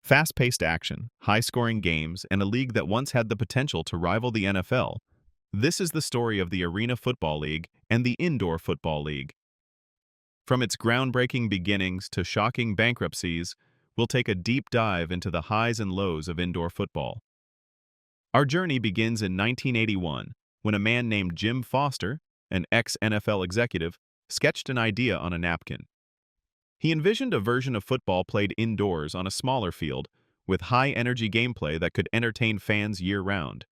Fast-paced action, high-scoring games, and a league that once had the potential to rival the NFL. This is the story of the Arena Football League and the Indoor Football League. From its groundbreaking beginnings to shocking bankruptcies, we'll take a deep dive into the highs and lows of indoor football. Our journey begins in 1981, when a man named Jim Foster, an ex-NFL executive, sketched an idea on a napkin. He envisioned a version of football played indoors on a smaller field, with high-energy gameplay that could entertain fans year-round.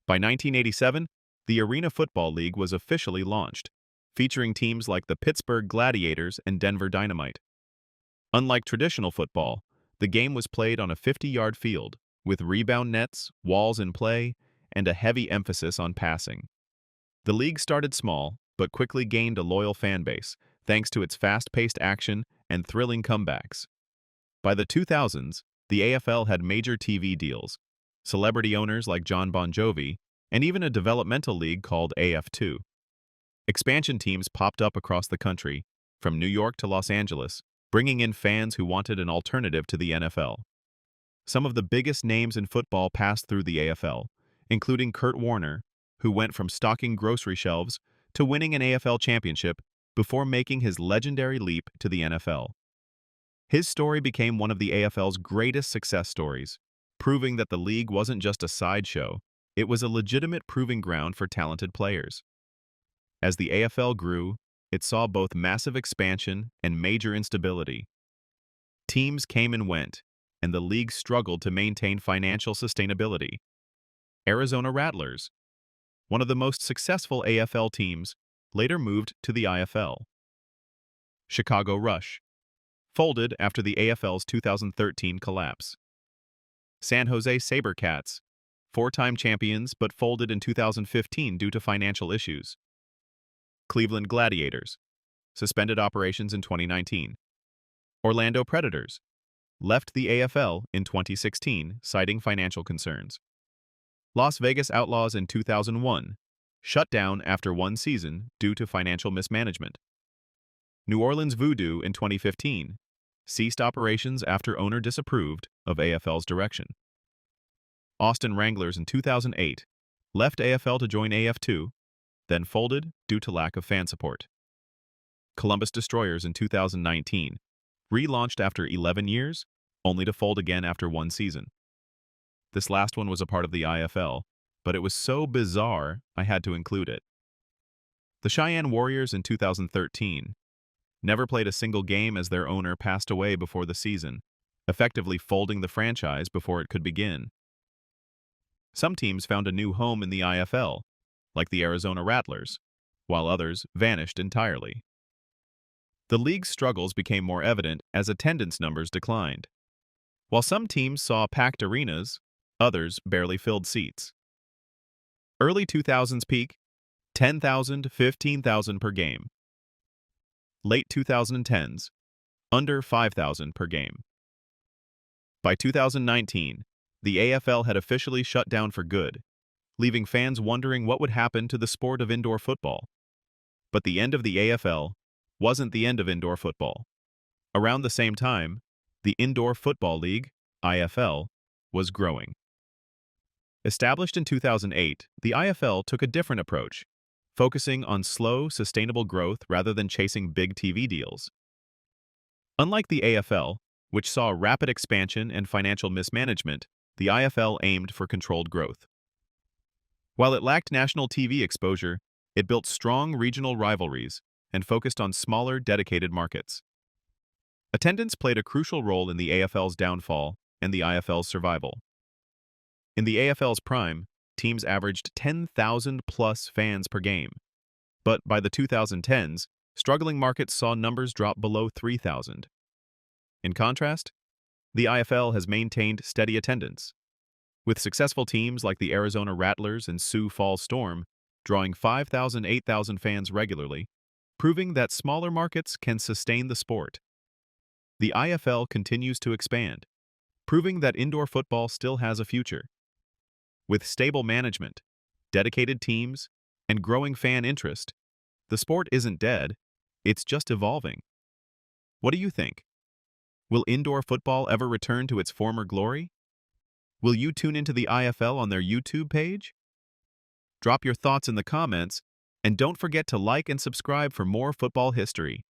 By 1987, the Arena Football League was officially launched, featuring teams like the Pittsburgh Gladiators and Denver Dynamite. Unlike traditional football, the game was played on a 50-yard field, with rebound nets, walls in play, and a heavy emphasis on passing. The league started small, but quickly gained a loyal fan base, thanks to its fast-paced action and thrilling comebacks. By the 2000s, the AFL had major TV deals, celebrity owners like John Bon Jovi, and even a developmental league called AF2. Expansion teams popped up across the country, from New York to Los Angeles, bringing in fans who wanted an alternative to the NFL. Some of the biggest names in football passed through the AFL, including Kurt Warner, who went from stocking grocery shelves to winning an AFL championship before making his legendary leap to the NFL. His story became one of the AFL's greatest success stories, proving that the league wasn't just a sideshow, it was a legitimate proving ground for talented players. As the AFL grew, it saw both massive expansion and major instability. Teams came and went, and the league struggled to maintain financial sustainability. Arizona Rattlers, one of the most successful AFL teams, later moved to the IFL. Chicago Rush, folded after the AFL's 2013 collapse. San Jose SaberCats, four-time champions but folded in 2015 due to financial issues. Cleveland Gladiators, suspended operations in 2019. Orlando Predators, left the AFL in 2016, citing financial concerns. Las Vegas Outlaws in 2001, shut down after one season due to financial mismanagement. New Orleans Voodoo in 2015, ceased operations after owner disapproved of AFL's direction. Austin Wranglers in 2008, left AFL to join AF2, then folded due to lack of fan support. Columbus Destroyers in 2019, relaunched after 11 years, only to fold again after one season. This last one was a part of the IFL, but it was so bizarre I had to include it. The Cheyenne Warriors in 2013 never played a single game as their owner passed away before the season, effectively folding the franchise before it could begin. Some teams found a new home in the IFL, like the Arizona Rattlers, while others vanished entirely. The league's struggles became more evident as attendance numbers declined. While some teams saw packed arenas, others barely filled seats. Early 2000s peak, 10,000 to 15,000 per game. Late 2010s, under 5,000 per game. By 2019, the AFL had officially shut down for good, leaving fans wondering what would happen to the sport of indoor football. But the end of the AFL wasn't the end of indoor football. Around the same time, the Indoor Football League, IFL, was growing. Established in 2008, the IFL took a different approach, focusing on slow, sustainable growth rather than chasing big TV deals. Unlike the AFL, which saw rapid expansion and financial mismanagement, the IFL aimed for controlled growth. While it lacked national TV exposure, it built strong regional rivalries and focused on smaller, dedicated markets. Attendance played a crucial role in the AFL's downfall and the IFL's survival. In the AFL's prime, teams averaged 10,000-plus fans per game. But by the 2010s, struggling markets saw numbers drop below 3,000. In contrast, the IFL has maintained steady attendance, with successful teams like the Arizona Rattlers and Sioux Falls Storm drawing 5,000, 8,000 fans regularly, proving that smaller markets can sustain the sport. The IFL continues to expand, proving that indoor football still has a future. With stable management, dedicated teams, and growing fan interest, the sport isn't dead, it's just evolving. What do you think? Will indoor football ever return to its former glory? Will you tune into the IFL on their YouTube page? Drop your thoughts in the comments, and don't forget to like and subscribe for more football history.